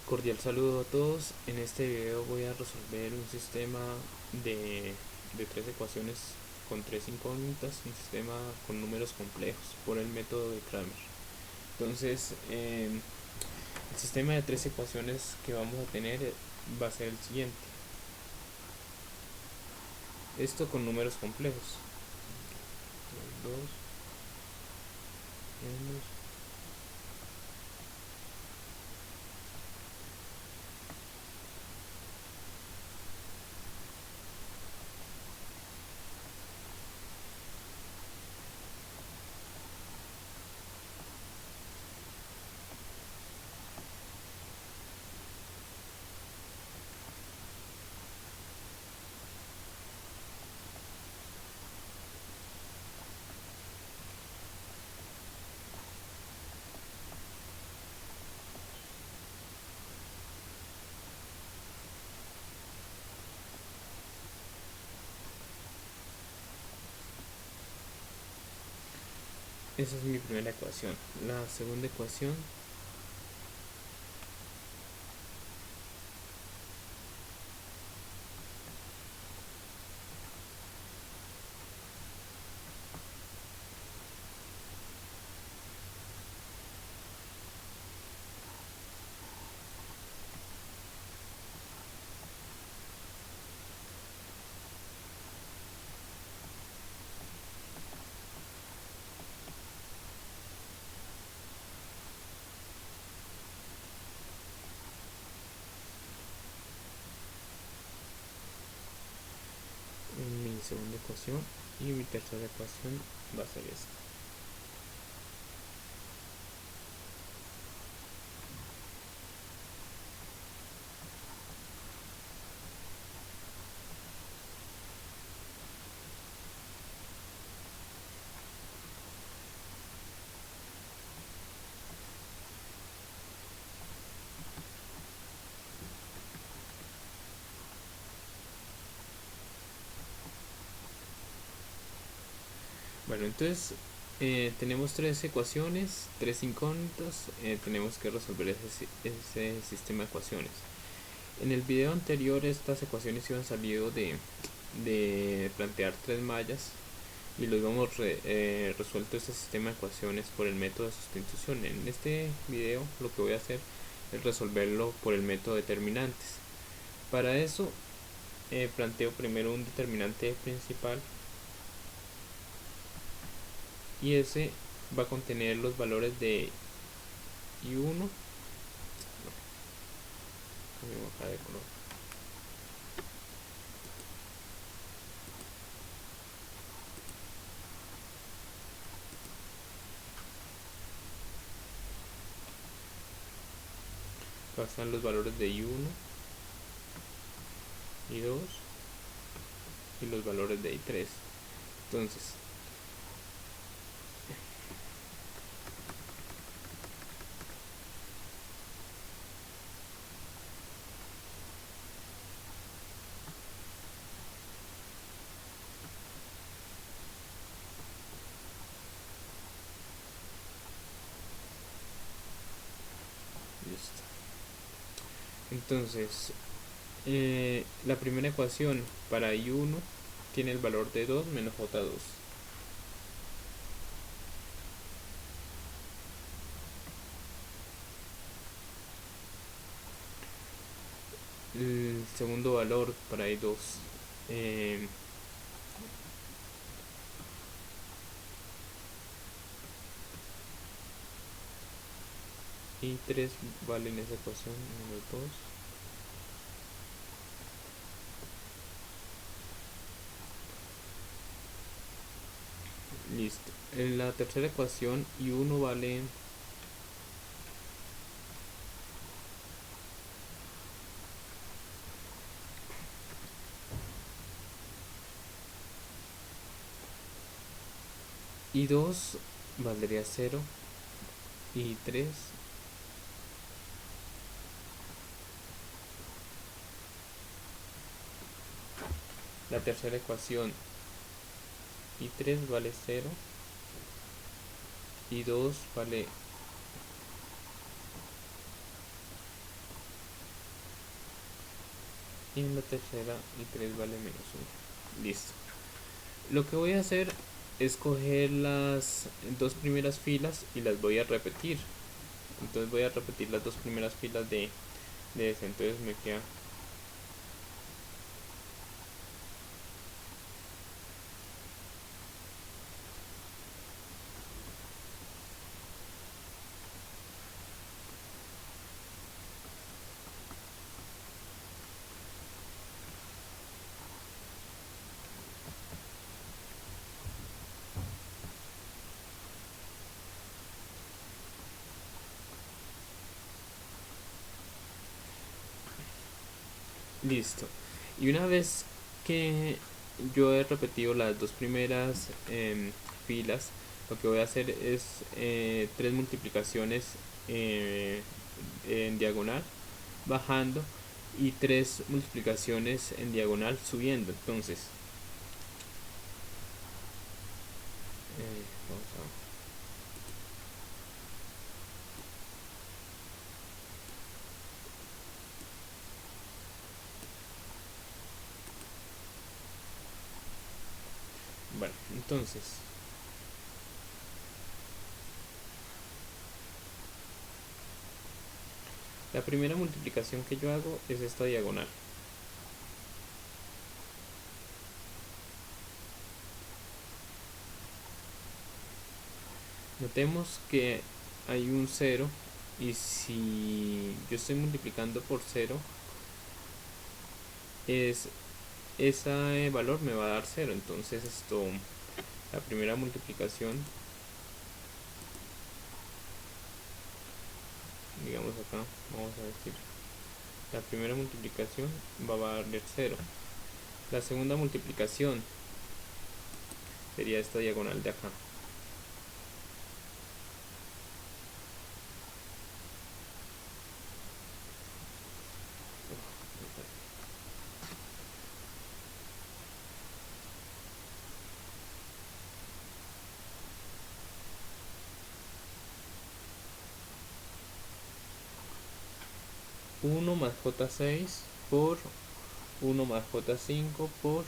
Cordial saludo a todos. En este video voy a resolver un sistema de, de tres ecuaciones con tres incógnitas, un sistema con números complejos por el método de Kramer. Entonces, el sistema de tres ecuaciones que vamos a tener va a ser el siguiente. Esto con números complejos. 2 menos esa es mi primera ecuación. La segunda ecuación mi segunda ecuación y mi tercera ecuación va a ser esta. Bueno, entonces tenemos tres ecuaciones, tres incógnitas, tenemos que resolver ese sistema de ecuaciones. En el video anterior estas ecuaciones iban salido de plantear tres mallas y lo íbamos resuelto este sistema de ecuaciones por el método de sustitución. En este video lo que voy a hacer es resolverlo por el método de determinantes. Para eso planteo primero un determinante principal y ese va a contener los valores de i1, cambiamos acá de color, pasan los valores de i1, i2 y los valores de i3. Entonces listo. Entonces la primera ecuación para i1 tiene el valor de 2 menos j2. El segundo valor para i2 i3 vale en esa ecuación menos 2. Listo. En la tercera ecuación i1 vale i2 valdría 0, i3 la tercera ecuación i3 vale 0, i2 vale y en la tercera el 3 vale -1. Listo. Lo que voy a hacer es coger las dos primeras filas y las voy a repetir. Entonces voy a repetir las dos primeras filas de ese. Entonces me queda listo. Y una vez que yo he repetido las dos primeras filas, lo que voy a hacer es tres multiplicaciones en diagonal bajando y tres multiplicaciones en diagonal subiendo. Entonces vamos a bueno, entonces la primera multiplicación que yo hago es esta diagonal. Notemos que hay un 0 y si yo estoy multiplicando por 0, ese valor me va a dar 0. Entonces la primera multiplicación, digamos acá, vamos a decir, la primera multiplicación va a valer 0. La segunda multiplicación sería esta diagonal de acá. Uno más J6 por 1 más J5 por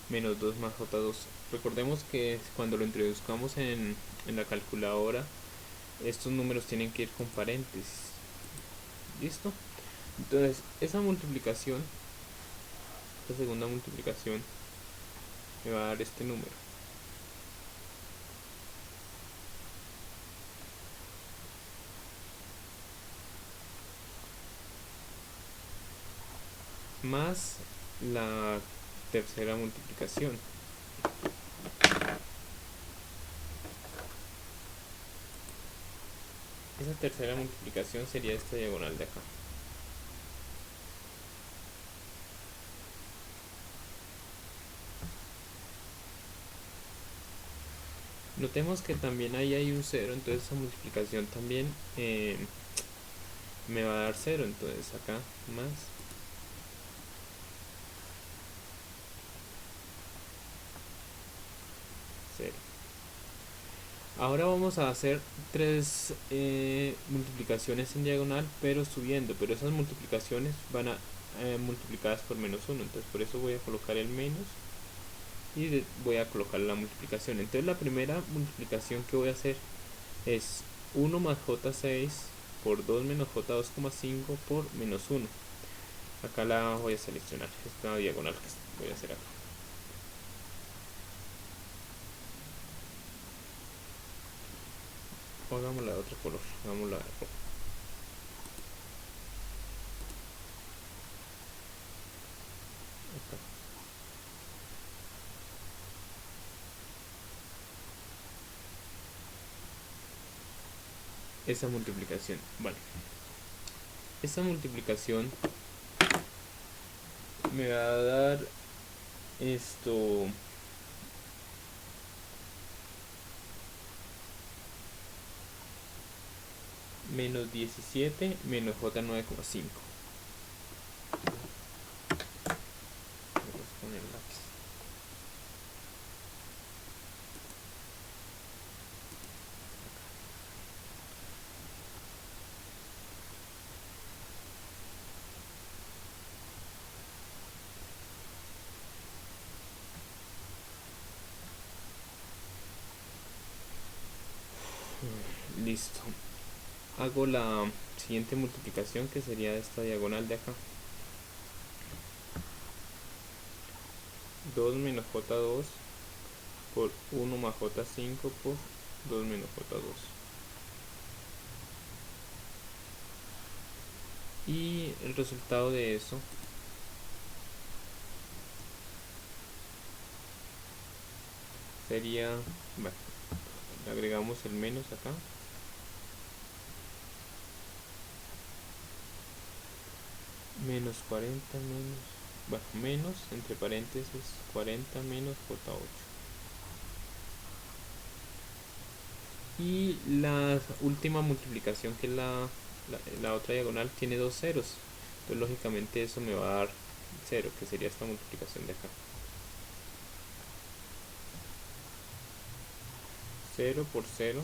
menos 2 más J2. Recordemos que cuando lo introduzcamos en la calculadora, estos números tienen que ir con paréntesis. ¿Listo? Entonces, esa multiplicación, esta segunda multiplicación, me va a dar este número. Más la tercera multiplicación. Esa tercera multiplicación sería esta diagonal de acá. Notemos que también ahí hay un 0, entonces esa multiplicación también me va a dar 0, entonces acá más 0. Ahora vamos a hacer tres multiplicaciones en diagonal, pero subiendo, pero esas multiplicaciones van a multiplicadas por menos 1, entonces por eso voy a colocar el menos y voy a colocar la multiplicación. Entonces la primera multiplicación que voy a hacer es 1 más J6 por 2 menos J2,5 por menos 1. Acá la voy a seleccionar, esta diagonal que voy a hacer acá. Hagámosla de otro color, hagámosla de rojo. Acá. Esa multiplicación, vale. Esta multiplicación me va a dar esto menos 17 menos J9,5. Vamos a poner el lápiz. hago la siguiente multiplicación, que sería esta diagonal de acá. 2 menos j2 por 1 más j5 por 2 menos j2. Y el resultado de eso sería, bueno, agregamos el menos acá, menos 40 menos, bueno, menos entre paréntesis 40 menos j8. Y la última multiplicación, que es la otra diagonal, tiene dos ceros, entonces lógicamente eso me va a dar 0, que sería esta multiplicación de acá. 0 por 0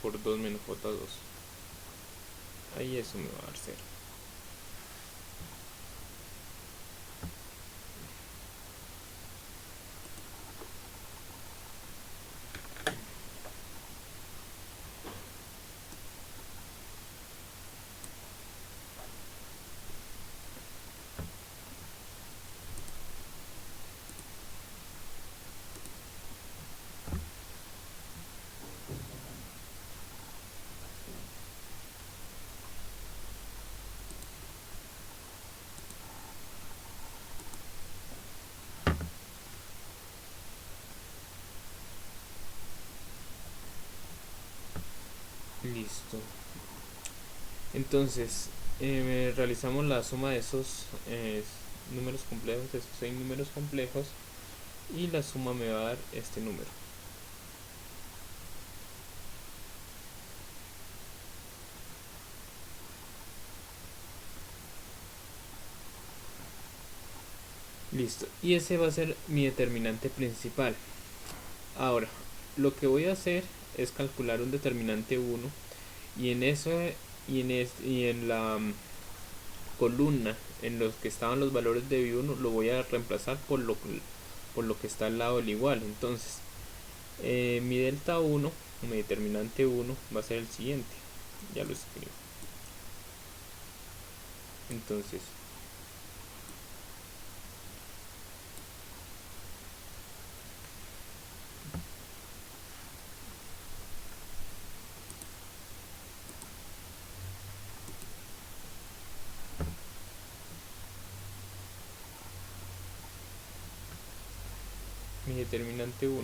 por 2 menos j2. Ahí eso me va a dar 0. Listo. Entonces, realizamos la suma de esos números complejos, de esos 6 números complejos, y la suma me va a dar este número. Listo. Y ese va a ser mi determinante principal. Ahora, lo que voy a hacer es calcular un determinante 1, y en eso y en la columna en los que estaban los valores de b1 lo voy a reemplazar por lo que está al lado del igual. Entonces, mi delta 1, mi determinante 1, va a ser el siguiente. Ya lo escribo. Entonces, mi determinante 1.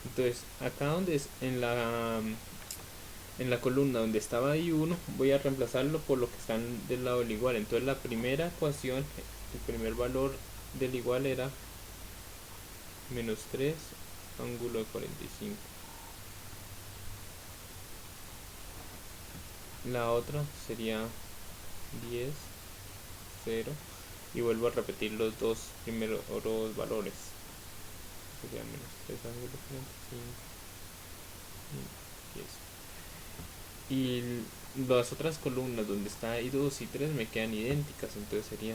Entonces, acá donde es en la columna donde estaba i1, voy a reemplazarlo por lo que están del lado del igual. Entonces, la primera ecuación, el primer valor del igual era menos 3 ángulo de 45. La otra sería 10, 0, y vuelvo a repetir los dos primeros valores. Sería menos 3 ángulo de 45 y 10. Y las otras columnas donde está i2 y 3 me quedan idénticas, entonces sería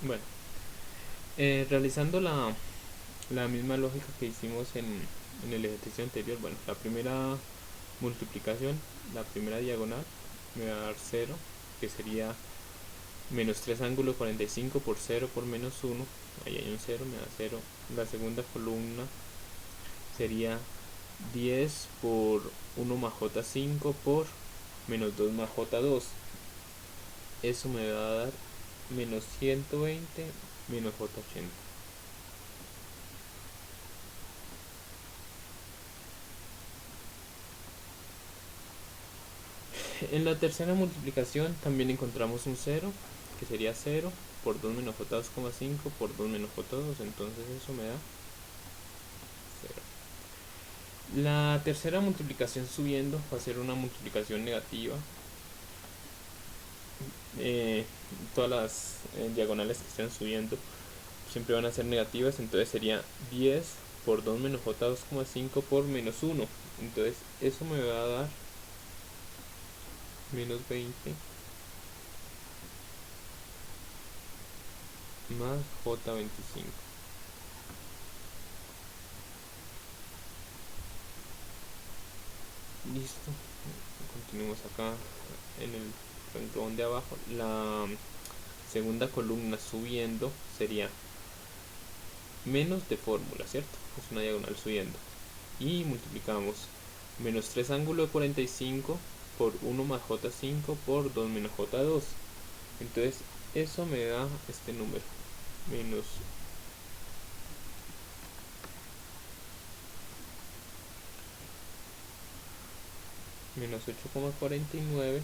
bueno. Realizando la misma lógica que hicimos en el ejercicio anterior, bueno, la primera multiplicación, la primera diagonal me va a dar 0, que sería menos 3 ángulo 45 por 0 por menos 1, ahí hay un 0, me da 0. La segunda columna sería 10 por 1 más j5 por menos 2 más j2. eso me va a dar menos 120 menos J80. En la tercera multiplicación también encontramos un 0, que sería 0 por 2 menos J2,5 por 2 menos J2, entonces eso me da 0. La tercera multiplicación subiendo va a ser una multiplicación negativa. Todas las diagonales que estén subiendo siempre van a ser negativas, entonces sería 10 por 2 menos J2,5 por menos 1. Entonces eso me va a dar menos 20 más J25. Listo. Continuemos acá en el renglón de abajo. La segunda columna subiendo sería menos de fórmula, ¿cierto? Es una diagonal subiendo. Y multiplicamos menos 3 ángulo de 45 por 1 más J5 por 2 menos J2. Entonces eso me da este número, menos menos 8,49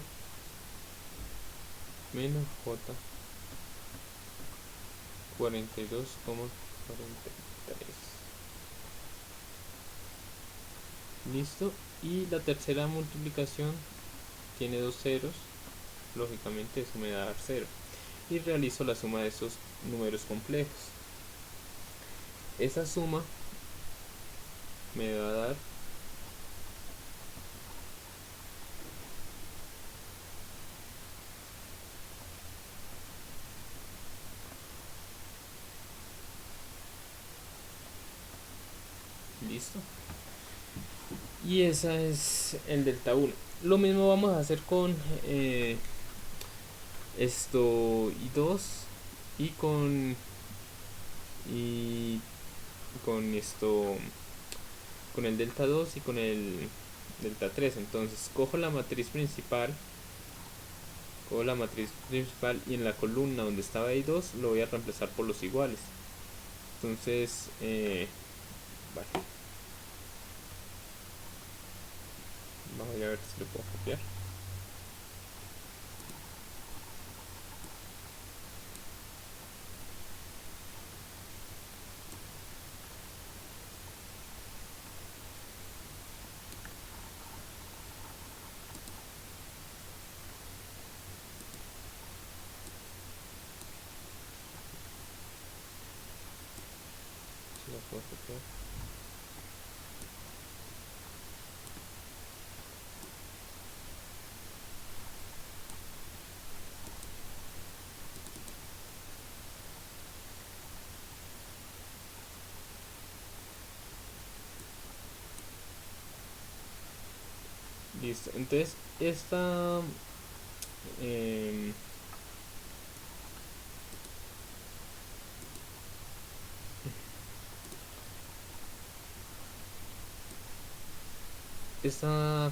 menos J 42,43. Listo. Y la tercera multiplicación tiene dos ceros, lógicamente eso me da 0. Y realizo la suma de esos números complejos. Esa suma me va a dar listo. Y esa es el delta 1. Lo mismo vamos a hacer con esto y 2 y y con esto, con el delta 2 y con el delta 3. Entonces cojo la matriz principal y en la columna donde estaba I2 lo voy a reemplazar por los iguales. Entonces vale, vamos a ver si lo puedo copiar. Si lo puedo copiar. Listo, entonces esta esta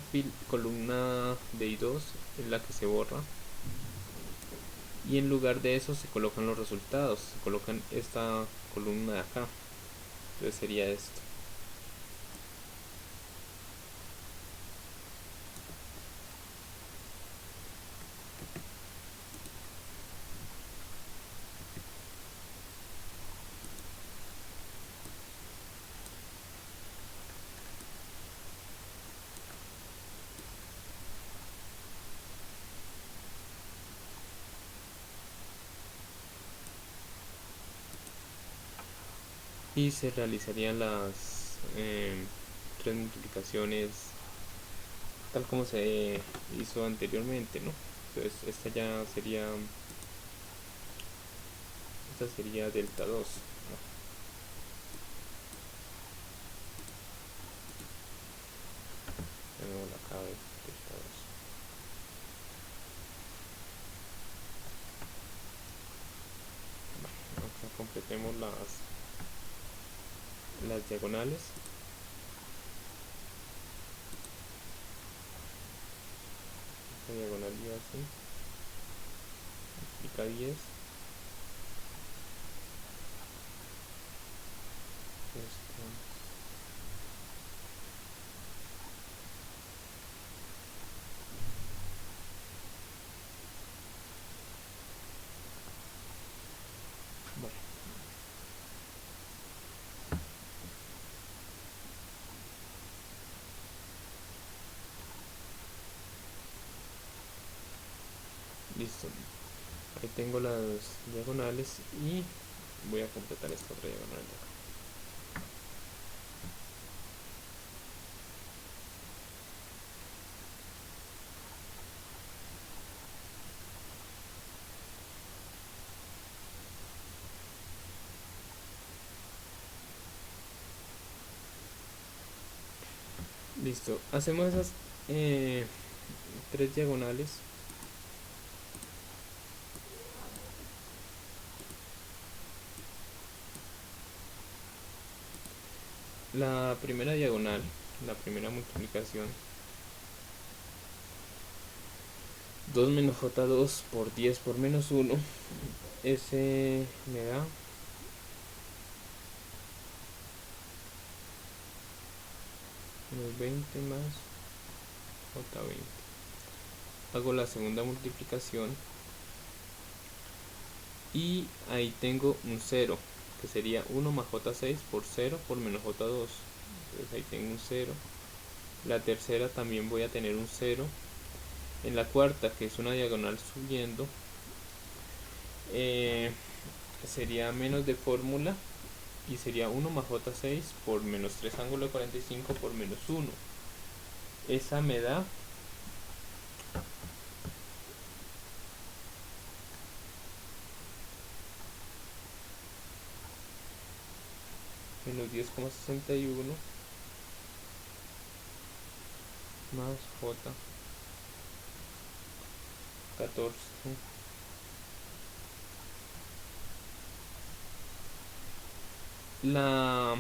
columna de I2 es la que se borra y en lugar de eso se colocan los resultados, se colocan esta columna de acá, entonces sería esto. Y se realizarían las tres multiplicaciones tal como se hizo anteriormente, ¿no? Entonces esta sería delta 2, ¿no? De nuevo la acá de delta 2. Bueno, acá completemos las diagonales. Esta diagonal iba así. multiplica 10. Esto. Vale. Listo. Ahí tengo las diagonales y voy a completar esta otra diagonal de acá. Listo. Hacemos esas 3 diagonales. La primera diagonal, la primera multiplicación, 2 menos J2 por 10 por menos 1, ese me da menos 20 más J20. Hago la segunda multiplicación y ahí tengo un 0, que sería 1 más J6 por 0 por menos J2. Entonces ahí tengo un 0. La tercera también voy a tener un 0. En la cuarta, que es una diagonal subiendo, sería menos de fórmula y sería 1 más J6 por menos 3 ángulo de 45 por menos 1. Esa me da menos 10,61 más J 14. La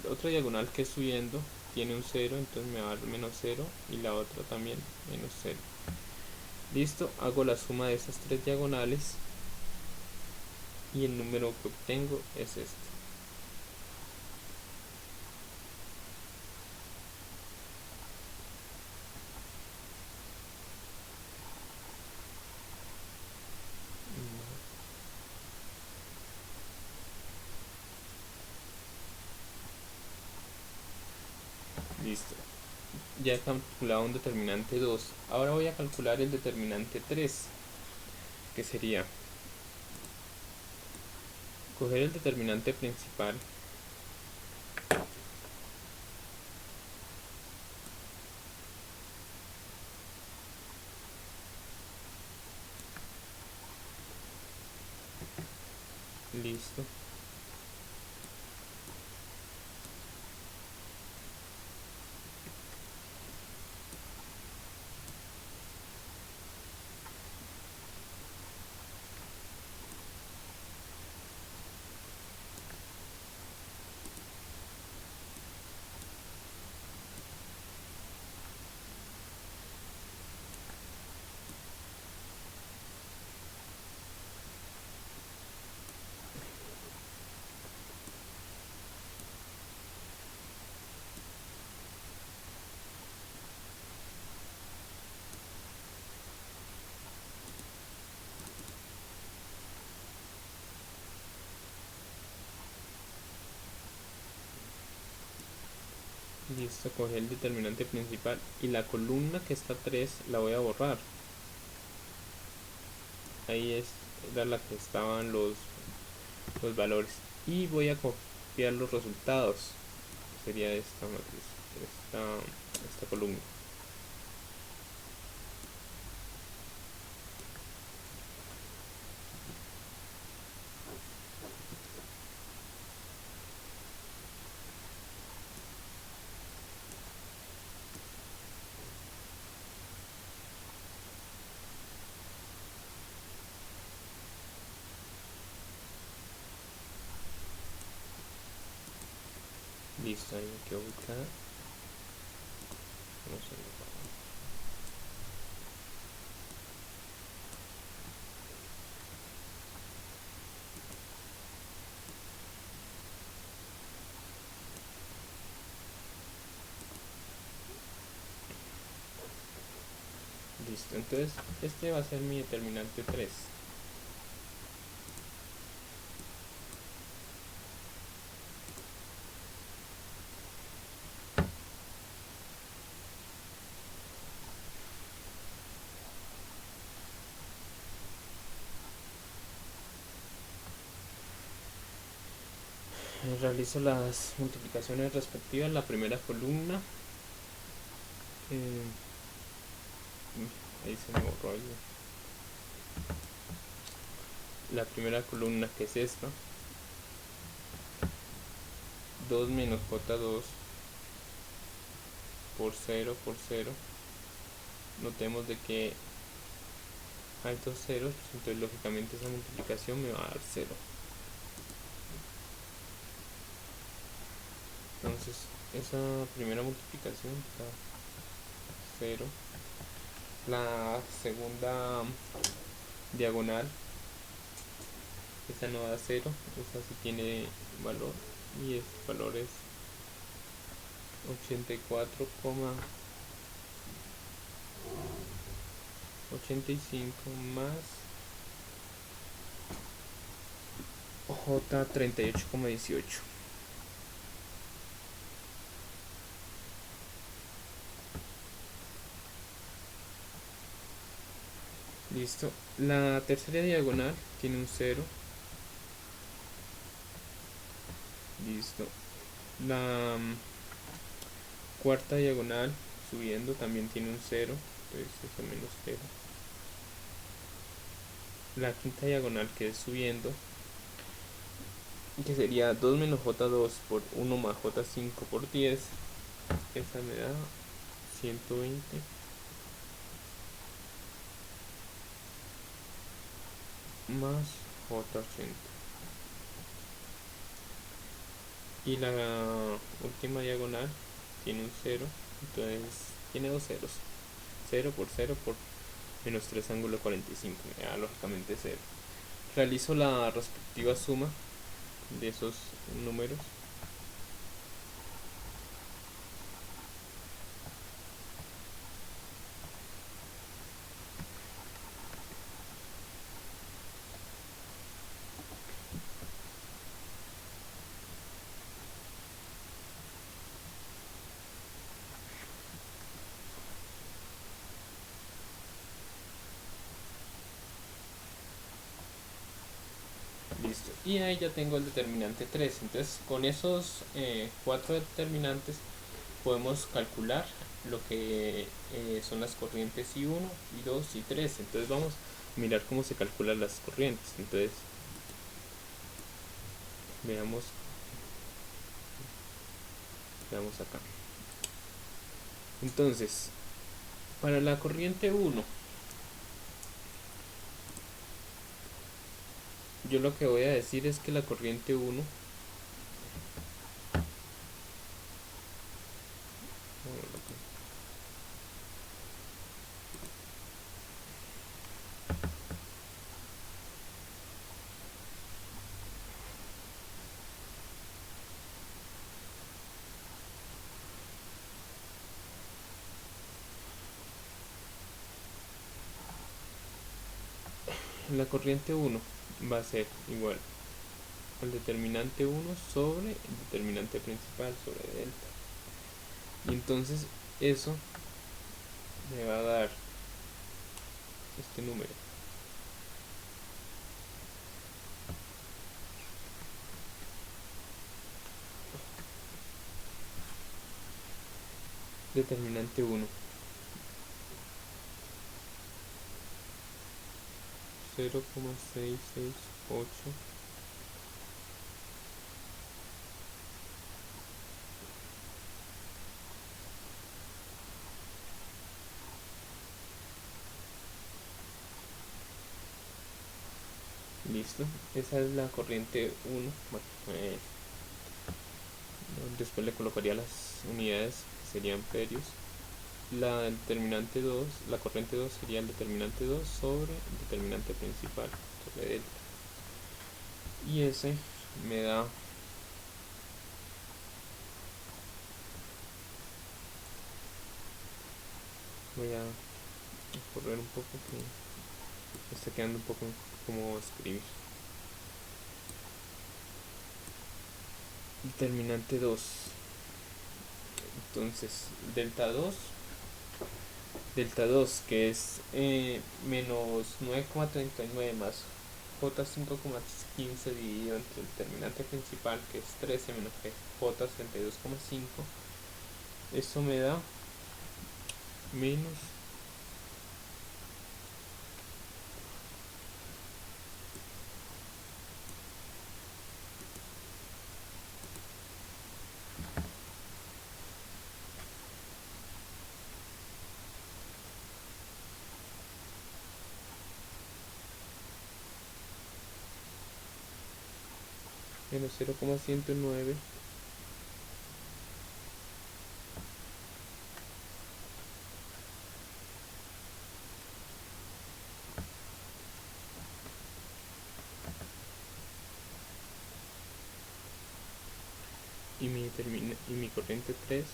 otra diagonal que es subiendo tiene un 0, entonces me va a dar menos 0 y la otra también menos 0. Listo, hago la suma de esas 3 diagonales y el número que obtengo es este. Listo. Ya he calculado un determinante 2. Ahora voy a calcular el determinante 3, que sería coger el determinante principal listo. Listo, cogí el determinante principal y la columna que está 3 la voy a borrar. Ahí era la que estaban los valores. Y voy a copiar los resultados. Sería esta matriz, esta columna. Listo, ahí me quedo ubicada. Vamos a ver. Listo, entonces este va a ser mi determinante 3. Realizo las multiplicaciones respectivas. La primera columna, eh, ahí se me borró algo. La primera columna, que es esta, 2 menos J2 por 0 por 0. Notemos de que hay dos ceros, entonces lógicamente esa multiplicación me va a dar 0. Entonces esa primera multiplicación está 0. La segunda diagonal, esa no da 0, esa sí tiene valor, y el valor es 84,85 más J 38,18. Listo. La tercera diagonal tiene un 0. Listo. La cuarta diagonal subiendo también tiene un 0. Entonces eso menos 0. La quinta diagonal, que es subiendo, que sería 2 menos J2 por 1 más J5 por 10. Esa me da 120 más J80. Y la última diagonal tiene un 0, entonces tiene dos ceros. 0 por 0 por menos 3 ángulo 45, me da lógicamente 0. Realizo la respectiva suma de esos números. Listo. Y ahí ya tengo el determinante 3. Entonces con esos 4 determinantes podemos calcular lo que son las corrientes I1, I2 y 3. Entonces vamos a mirar cómo se calculan las corrientes. Entonces veamos acá. Entonces, para la corriente 1, yo lo que voy a decir es que la corriente 1 la corriente 1 va a ser igual al determinante 1 sobre el determinante principal sobre delta. Y entonces eso me va a dar este número. Determinante 1. 0,668 listo, esa es la corriente 1. Bueno, después le colocaría las unidades que serían amperios. La determinante 2, la corriente 2 sería el determinante 2 sobre el determinante principal sobre delta. Y ese me da voy a correr un poco que está quedando un poco como escribir. Determinante 2. Entonces, delta 2 que es menos 9,39 más J5,15 dividido entre el determinante principal, que es 13 menos J32,5. Eso me da menos menos 0,109 y mi corriente 3,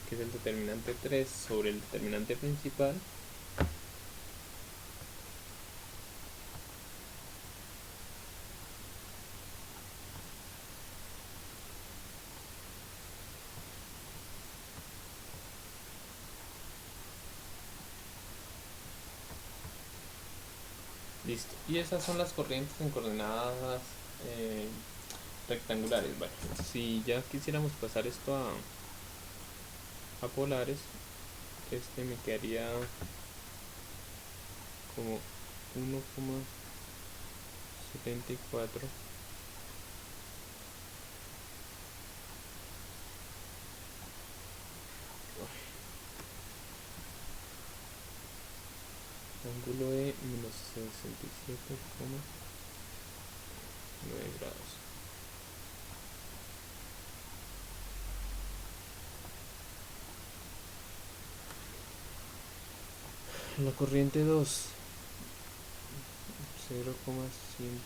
que es el determinante 3 sobre el determinante principal, listo. Y esas son las corrientes en coordenadas rectangulares. Vale, si ya quisiéramos pasar esto a polares, este me quedaría como 1,74 ángulo de menos 67,9 grados. La corriente 2, 0,100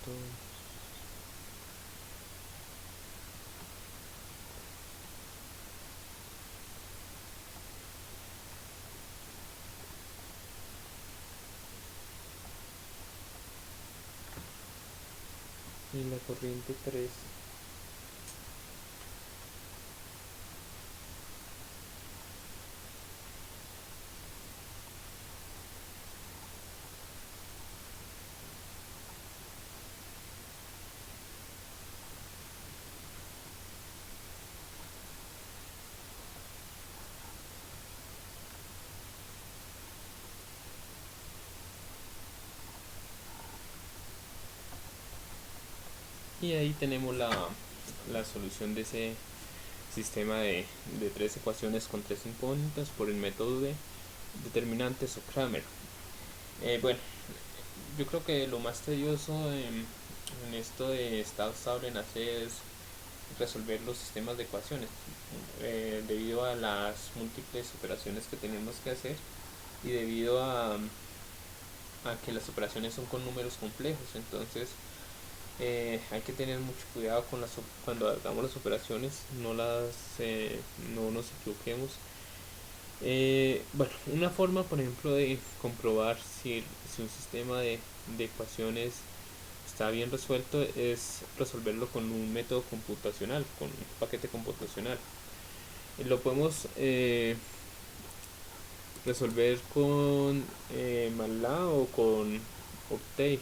y la corriente 3, y ahí tenemos la solución de ese sistema de tres ecuaciones con tres incógnitas por el método de determinantes o Kramer. Bueno, yo creo que lo más tedioso en esto de estado estable en AC es resolver los sistemas de ecuaciones, debido a las múltiples operaciones que tenemos que hacer y debido a que las operaciones son con números complejos. Entonces hay que tener mucho cuidado cuando hagamos las operaciones, no nos equivoquemos. Bueno, una forma, por ejemplo, de comprobar si un sistema de ecuaciones está bien resuelto es resolverlo con un método computacional, con un paquete computacional. Lo podemos resolver con MATLAB o con Octave.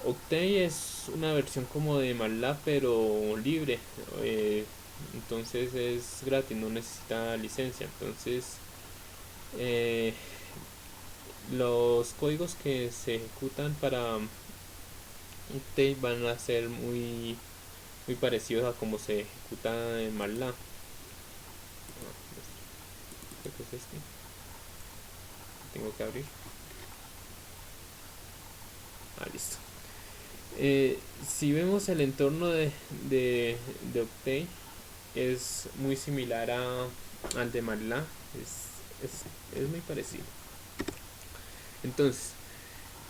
Octave es una versión como de MATLAB pero libre, entonces es gratis, no necesita licencia. Entonces los códigos que se ejecutan para Octave van a ser muy parecidos a como se ejecuta en MATLAB. Creo que es este. Tengo que abrir. Listo. Si vemos el entorno de Octave, es muy similar al de MATLAB, es muy parecido. Entonces,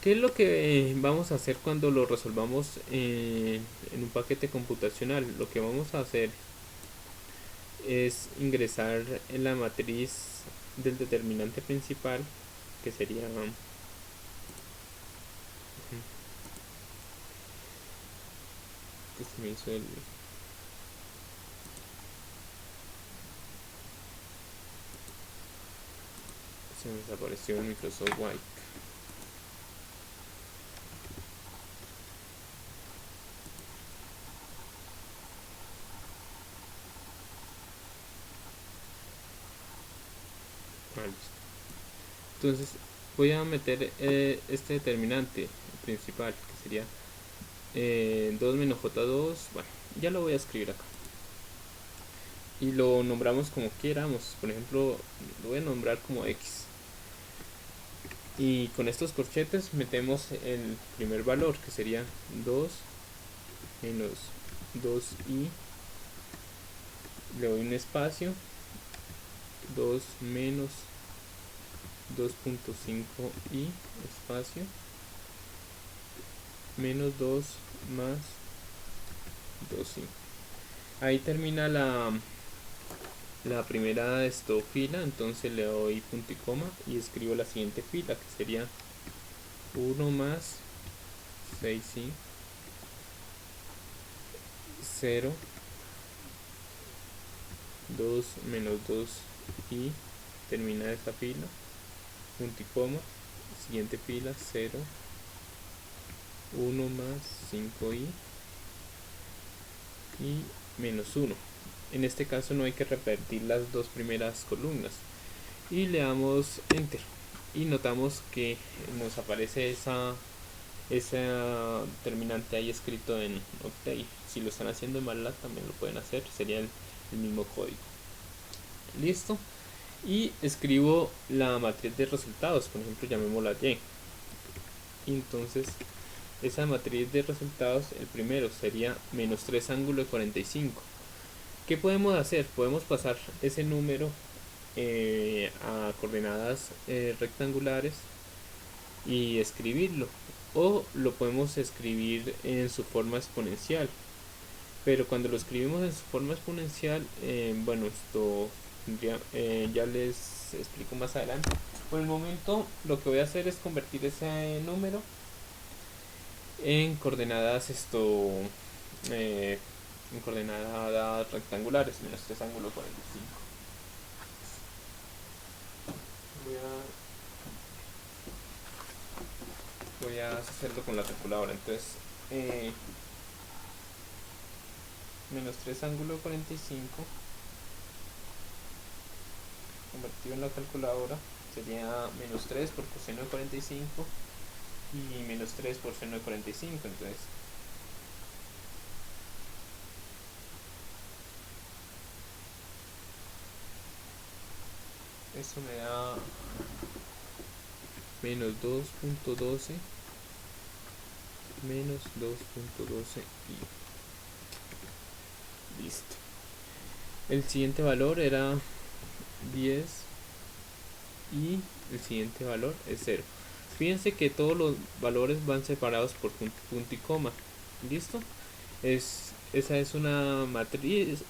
¿qué es lo que vamos a hacer cuando lo resolvamos en un paquete computacional? Lo que vamos a hacer es ingresar en la matriz del determinante principal que sería que se me hizo se me desapareció el Microsoft White. Entonces voy a meter este determinante principal, que sería 2 menos j2. Bueno, ya lo voy a escribir acá y lo nombramos como queramos. Por ejemplo, lo voy a nombrar como x, y con estos corchetes metemos el primer valor, que sería 2 menos 2i, le doy un espacio, 2 menos 2.5i, espacio, menos 2 más 2i. Ahí termina la primera fila. Entonces le doy punto y coma y escribo la siguiente fila, que sería 1 más 6i, 0, 2 menos 2i, termina esta fila, punto y coma, siguiente fila, 0, 1 más 5i y menos 1. En este caso no hay que repetir las dos primeras columnas, y le damos enter y notamos que nos aparece esa terminante ahí escrito en Octave. Si lo están haciendo en MATLAB también lo pueden hacer, sería el mismo código. Listo. Y escribo la matriz de resultados, por ejemplo llamémosla Y. Y entonces esa matriz de resultados, el primero sería menos 3 ángulo de 45. ¿Qué podemos hacer? Podemos pasar ese número a coordenadas rectangulares y escribirlo, o lo podemos escribir en su forma exponencial. Pero cuando lo escribimos en su forma exponencial, bueno, esto ya les explico más adelante. Por el momento lo que voy a hacer es convertir ese número en coordenadas en coordenadas rectangulares, menos 3 ángulo 45. Voy a hacerlo con la calculadora. Entonces menos 3 ángulo 45 convertido en la calculadora sería menos 3 por coseno de 45 y menos 3 por seno de 45. Entonces eso me da menos 2.12 menos 2.12 y listo. El siguiente valor era 10 y el siguiente valor es 0. Fíjense que todos los valores van separados por punto y coma. ¿Listo? Esa es una matriz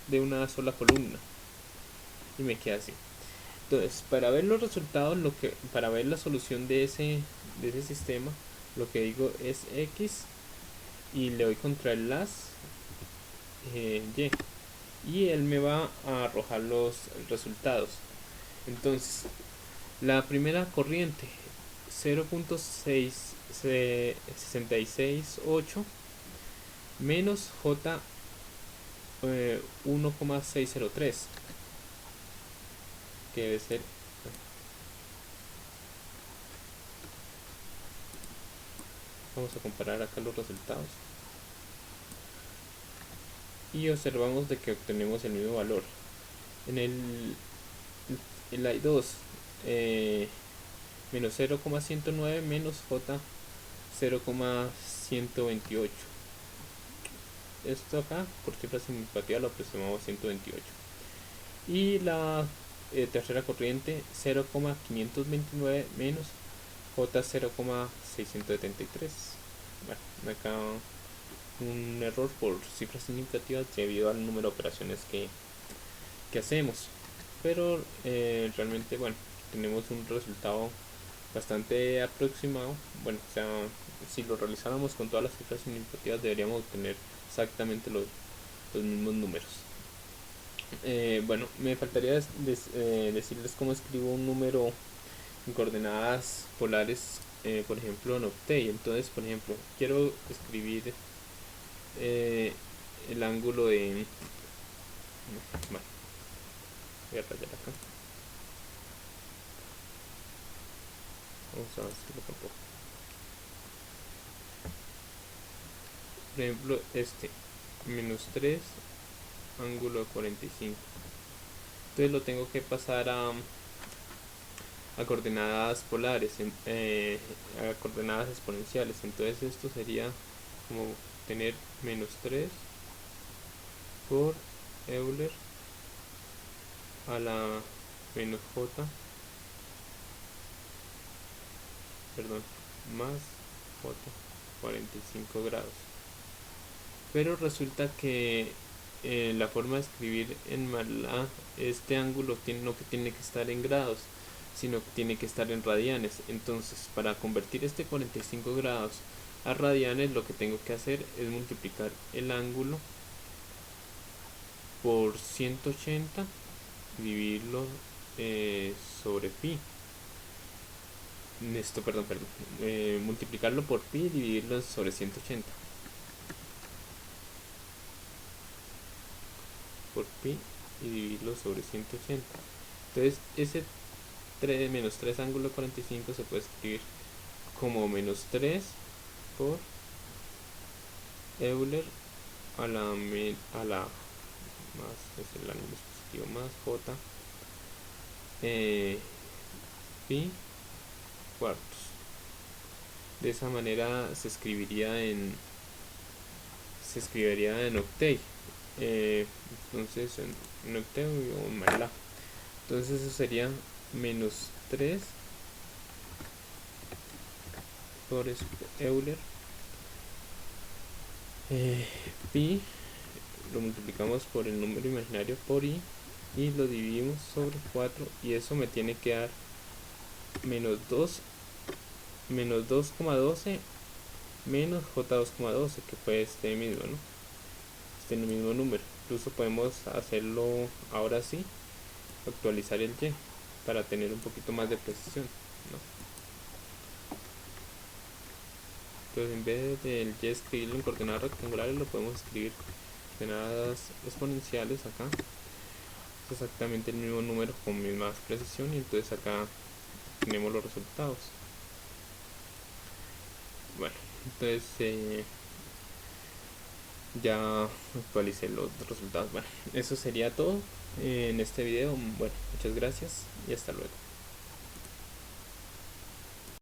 de una sola columna, y me queda así. Entonces, para ver los resultados, para ver la solución de ese sistema, lo que digo es x y le doy contra el las y él me va a arrojar los resultados. Entonces, la primera corriente 0.668 menos j 1,603, que debe ser, vamos a comparar acá los resultados y observamos de que obtenemos el mismo valor. En el I2 menos 0,109 menos j 0,128. Esto acá por cifra significativa lo aproximamos a 128. Y la tercera corriente 0,529 menos j 0,673. Bueno, acá un error por cifras significativas debido al número de operaciones que hacemos, pero realmente bueno, tenemos un resultado bastante aproximado. Bueno, o sea, si lo realizáramos con todas las cifras significativas deberíamos obtener exactamente los mismos números. Bueno, me faltaría decirles cómo escribo un número en coordenadas polares, por ejemplo en octet. Entonces, por ejemplo, quiero escribir el ángulo de... Bueno, voy a rayar acá. Vamos a hacerlo tampoco. Por ejemplo, menos 3 ángulo de 45. Entonces lo tengo que pasar a coordenadas polares, a coordenadas exponenciales. Entonces esto sería como tener menos 3 por Euler a la menos j, perdón, más j 45 grados. Pero resulta que la forma de escribir en MATLAB este ángulo no que tiene que estar en grados, sino que tiene que estar en radianes. Entonces, para convertir este 45 grados a radianes, lo que tengo que hacer es multiplicar el ángulo por 180 y dividirlo sobre pi. Perdón, multiplicarlo por pi y dividirlo sobre 180 por pi y dividirlo sobre 180. Entonces ese menos 3 ángulo 45 se puede escribir como menos 3 por Euler a la más, es el ángulo positivo, más j pi cuartos. De esa manera se escribiría en octet. Entonces en octet o en MATLAB. Entonces eso sería menos 3 por Euler pi, lo multiplicamos por el número imaginario por i y lo dividimos sobre 4, y eso me tiene que dar menos 2,12 menos j2,12, que fue este mismo, ¿no? Este mismo número. Incluso podemos hacerlo ahora sí, actualizar el y para tener un poquito más de precisión, ¿no? Entonces, en vez del y escribirlo en coordenadas rectangulares, lo podemos escribir en coordenadas exponenciales acá. Es exactamente el mismo número con más precisión, y entonces acá tenemos los resultados. Bueno, entonces ya actualicé los resultados. Bueno, eso sería todo en este video. Bueno, muchas gracias y hasta luego.